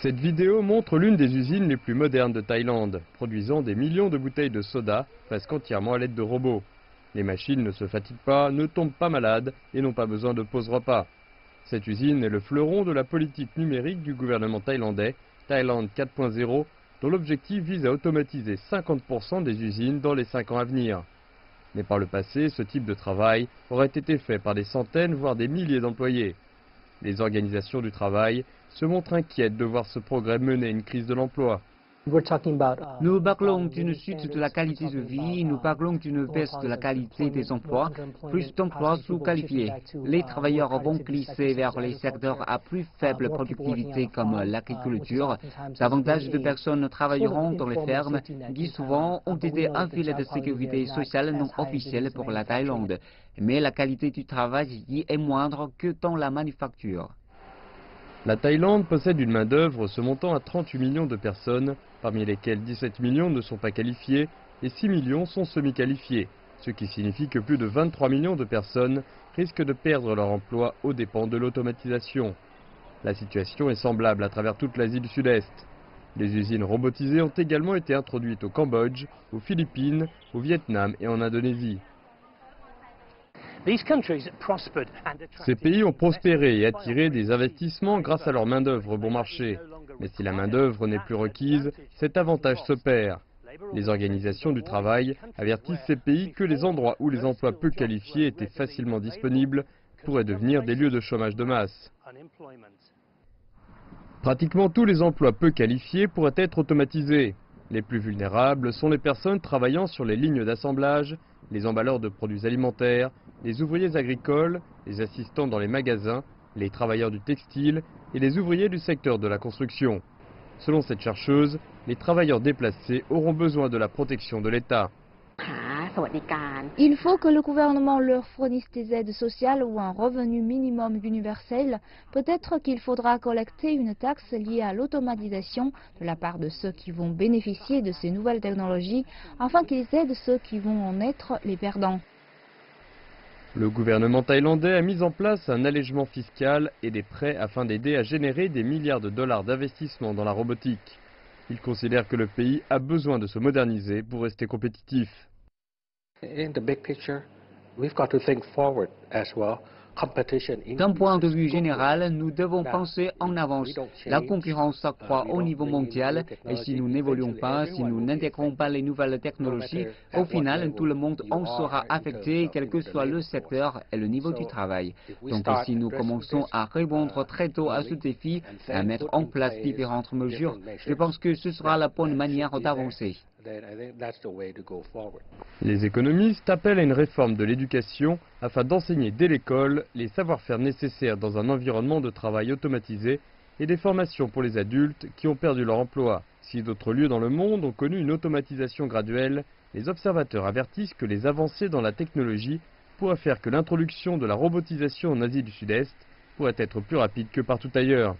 Cette vidéo montre l'une des usines les plus modernes de Thaïlande, produisant des millions de bouteilles de soda, presque entièrement à l'aide de robots. Les machines ne se fatiguent pas, ne tombent pas malades et n'ont pas besoin de pause repas. Cette usine est le fleuron de la politique numérique du gouvernement thaïlandais, Thailand 4.0, dont l'objectif vise à automatiser 50% des usines dans les 5 ans à venir. Mais par le passé, ce type de travail aurait été fait par des centaines, voire des milliers d'employés. Les organisations du travail se montrent inquiètes de voir ce progrès mener à une crise de l'emploi. Nous parlons d'une chute de la qualité de vie, nous parlons d'une baisse de la qualité des emplois, plus d'emplois sous-qualifiés. Les travailleurs vont glisser vers les secteurs à plus faible productivité comme l'agriculture. Davantage de personnes travailleront dans les fermes qui souvent ont été un filet de sécurité sociale non officiel pour la Thaïlande. Mais la qualité du travail y est moindre que dans la manufacture. La Thaïlande possède une main-d'œuvre se montant à 38 millions de personnes, parmi lesquelles 17 millions ne sont pas qualifiées et 6 millions sont semi-qualifiées, ce qui signifie que plus de 23 millions de personnes risquent de perdre leur emploi aux dépens de l'automatisation. La situation est semblable à travers toute l'Asie du Sud-Est. Les usines robotisées ont également été introduites au Cambodge, aux Philippines, au Vietnam et en Indonésie. Ces pays ont prospéré et attiré des investissements grâce à leur main-d'œuvre bon marché. Mais si la main-d'œuvre n'est plus requise, cet avantage se perd. Les organisations du travail avertissent ces pays que les endroits où les emplois peu qualifiés étaient facilement disponibles pourraient devenir des lieux de chômage de masse. Pratiquement tous les emplois peu qualifiés pourraient être automatisés. Les plus vulnérables sont les personnes travaillant sur les lignes d'assemblage, les emballeurs de produits alimentaires, les ouvriers agricoles, les assistants dans les magasins, les travailleurs du textile et les ouvriers du secteur de la construction. Selon cette chercheuse, les travailleurs déplacés auront besoin de la protection de l'État. Il faut que le gouvernement leur fournisse des aides sociales ou un revenu minimum universel. Peut-être qu'il faudra collecter une taxe liée à l'automatisation de la part de ceux qui vont bénéficier de ces nouvelles technologies, afin qu'ils aident ceux qui vont en être les perdants. Le gouvernement thaïlandais a mis en place un allègement fiscal et des prêts afin d'aider à générer des milliards de dollars d'investissement dans la robotique. Il considère que le pays a besoin de se moderniser pour rester compétitif. D'un point de vue général, nous devons penser en avance. La concurrence s'accroît au niveau mondial et si nous n'évoluons pas, si nous n'intégrons pas les nouvelles technologies, au final, tout le monde en sera affecté, quel que soit le secteur et le niveau du travail. Donc si nous commençons à répondre très tôt à ce défi et à mettre en place différentes mesures, je pense que ce sera la bonne manière d'avancer. Les économistes appellent à une réforme de l'éducation afin d'enseigner dès l'école les savoir-faire nécessaires dans un environnement de travail automatisé et des formations pour les adultes qui ont perdu leur emploi. Si d'autres lieux dans le monde ont connu une automatisation graduelle, les observateurs avertissent que les avancées dans la technologie pourraient faire que l'introduction de la robotisation en Asie du Sud-Est pourrait être plus rapide que partout ailleurs.